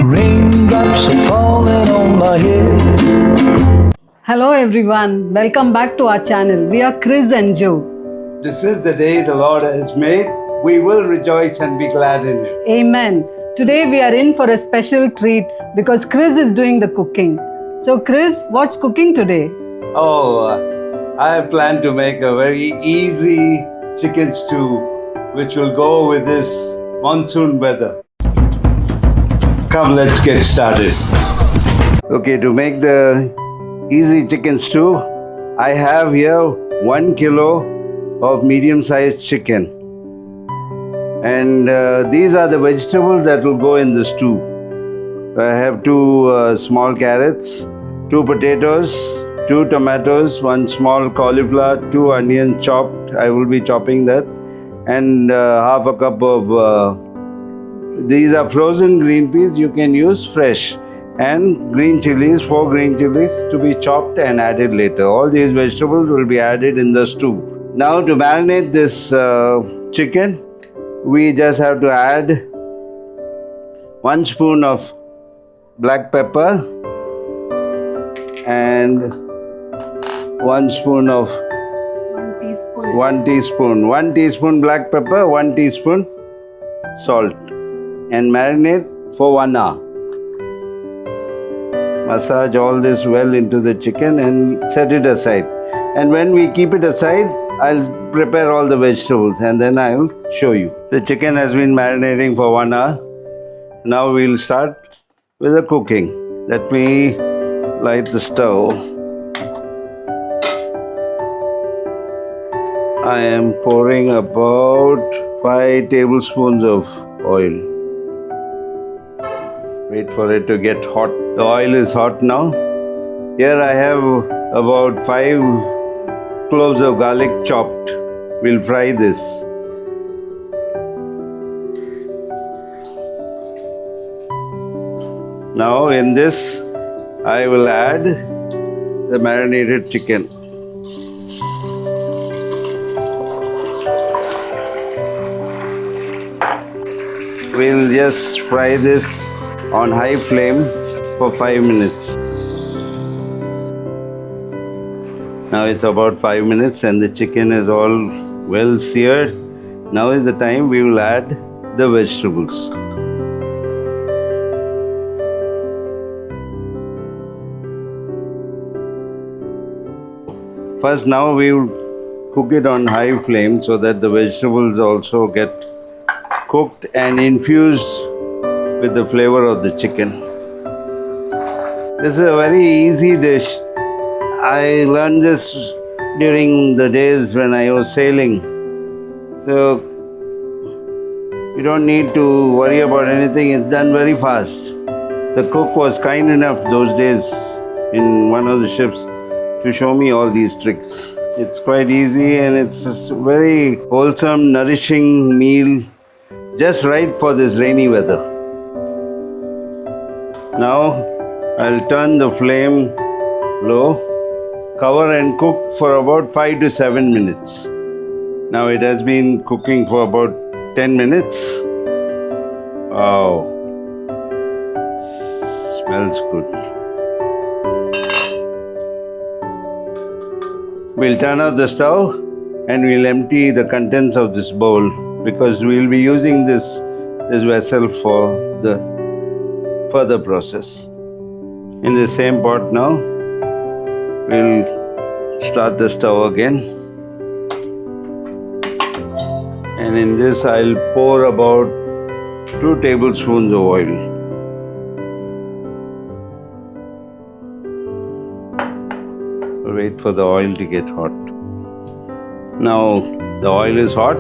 Raindrops are falling on my head. Hello everyone, welcome back to our channel. We are Chris and Joe. This is the day the Lord has made. We will rejoice and be glad in it. Amen. Today we are in for a special treat because Chris is doing the cooking. So Chris, what's cooking today? I have planned to make a very easy chicken stew which will go with this monsoon weather. Come, let's get started. Okay, to make the easy chicken stew, I have here 1 kilo of medium-sized chicken. And these are the vegetables that will go in the stew. I have 2 small carrots, 2 potatoes, 2 tomatoes, 1 small cauliflower, 2 onions chopped. I will be chopping that. And half a cup of, these are frozen green peas, you can use fresh. And green chilies, 4 green chilies to be chopped and added later. All these vegetables will be added in the stew. Now to marinate this chicken, we just have to add 1 spoon of black pepper and 1 spoon of 1 teaspoon black pepper, 1 teaspoon salt, and marinate for 1 hour. Massage all this well into the chicken and set it aside. And when we keep it aside, I'll prepare all the vegetables and then I'll show you. The chicken has been marinating for 1 hour. Now we'll start with the cooking. Let me light the stove. I am pouring about 5 tablespoons of oil. Wait for it to get hot. The oil is hot now. Here I have about 5 cloves of garlic chopped. We'll fry this. Now in this, I will add the marinated chicken. We'll just fry this on high flame for 5 minutes. Now it's about 5 minutes and the chicken is all well seared. Now is the time we will add the vegetables. First, now we will cook it on high flame so that the vegetables also get cooked and infused with the flavor of the chicken. This is a very easy dish. I learned this during the days when I was sailing. So you don't need to worry about anything. It's done very fast. The cook was kind enough those days in one of the ships to show me all these tricks. It's quite easy and it's a very wholesome, nourishing meal, just right for this rainy weather. Now I'll turn the flame low, cover and cook for about 5 to 7 minutes. Now it has been cooking for about 10 minutes. Wow, smells good. We'll turn off the stove and we'll empty the contents of this bowl because we'll be using this vessel for the further process. In the same pot now, we'll start the stove again. And in this I'll pour about 2 tablespoons of oil. Wait for the oil to get hot. Now the oil is hot,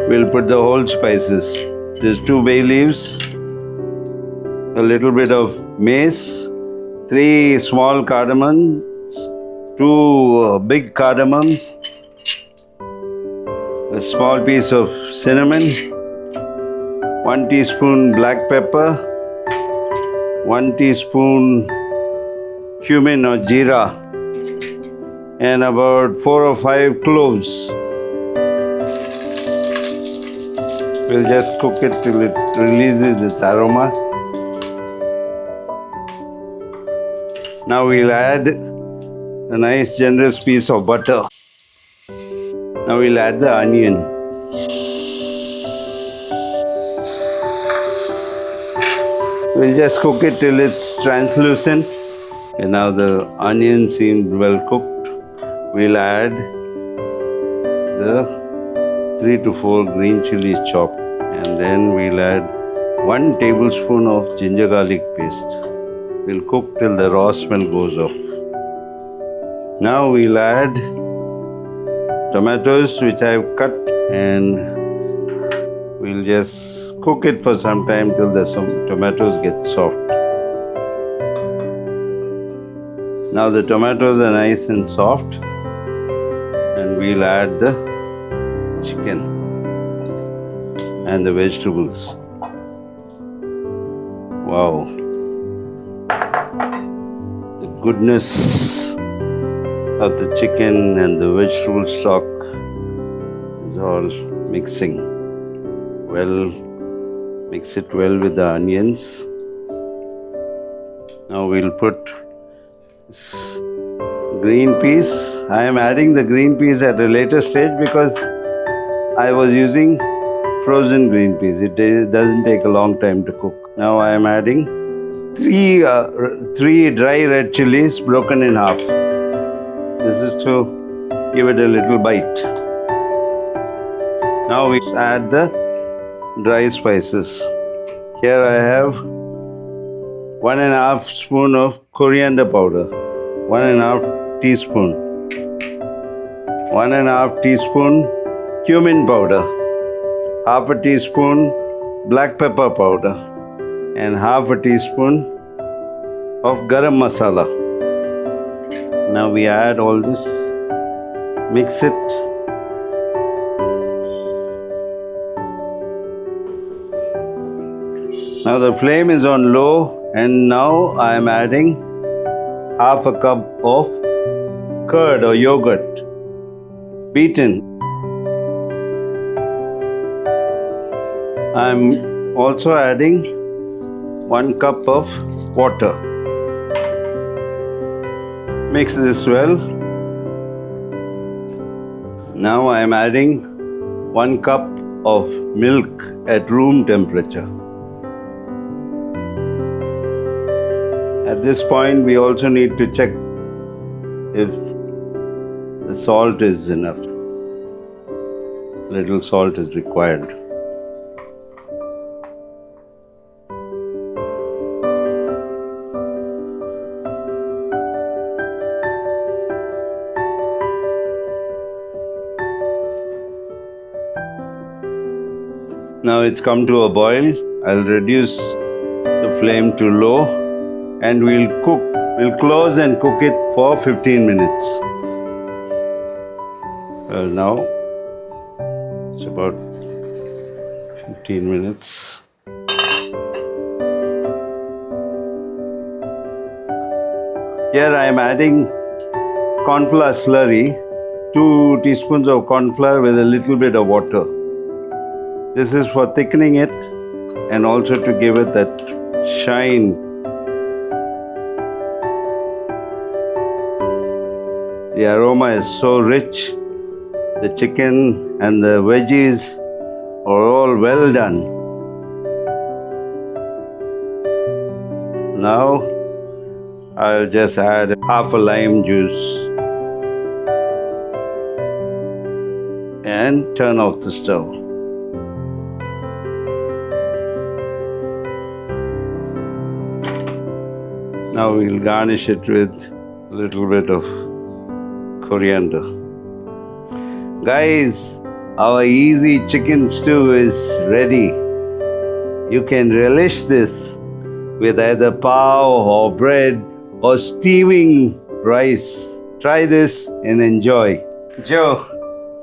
we'll put the whole spices. There's 2 bay leaves, a little bit of mace, 3 small cardamoms, 2 big cardamoms, a small piece of cinnamon, 1 teaspoon black pepper, 1 teaspoon cumin or jeera, and about 4 or 5 cloves. We'll just cook it till it releases its aroma. Now we'll add a nice generous piece of butter. Now we'll add the onion. We'll just cook it till it's translucent. And now the onion seems well cooked. We'll add the 3 to 4 green chilies chopped. And then we'll add 1 tablespoon of ginger garlic paste. We'll cook till the raw smell goes off. Now we'll add tomatoes which I've cut, and we'll just cook it for some time till the tomatoes get soft. Now the tomatoes are nice and soft, and we'll add the chicken and the vegetables. Wow! The goodness of the chicken and the vegetable stock is all mixing. Well, mix it well with the onions. Now we'll put green peas. I am adding the green peas at a later stage because I was using frozen green peas. It doesn't take a long time to cook. Now I am adding three dry red chilies broken in half. This is to give it a little bite. Now we add the dry spices. Here I have 1½ spoon of coriander powder, 1½ teaspoon, 1½ teaspoon cumin powder, ½ teaspoon black pepper powder, and ½ teaspoon of garam masala. Now we add all this, mix it. Now the flame is on low, and now I am adding ½ cup of curd or yogurt, beaten. I am also adding 1 cup of water. Mix this well. Now I am adding 1 cup of milk at room temperature. At this point, we also need to check if the salt is enough. Little salt is required. Now it's come to a boil. I'll reduce the flame to low, and we'll close and cook it for 15 minutes. Well, now it's about 15 minutes. Here I am adding corn flour slurry, 2 teaspoons of corn flour with a little bit of water. This is for thickening it and also to give it that shine. The aroma is so rich. The chicken and the veggies are all well done. Now I'll just add half a lime juice and turn off the stove. Now we'll garnish it with a little bit of coriander. Guys, our easy chicken stew is ready. You can relish this with either pav or bread or steaming rice. Try this and enjoy. Joe,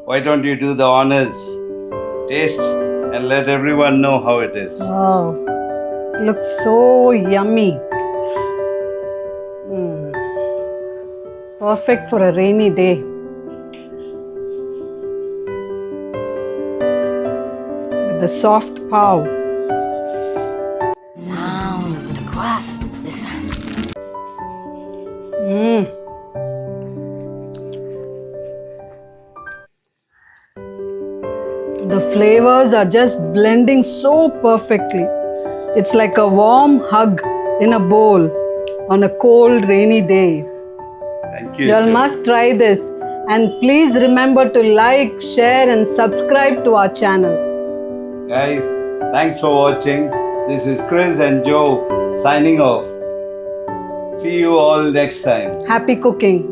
why don't you do the honors? Taste and let everyone know how it is. Wow, it looks so yummy. Perfect for a rainy day. With the soft pav. Sound, the crust, listen. The flavors are just blending so perfectly. It's like a warm hug in a bowl on a cold, rainy day. Thank you. You all Jo. must try this. And please remember to like, share, and subscribe to our channel. Guys, thanks for watching. This is Chris and Joe signing off. See you all next time. Happy cooking.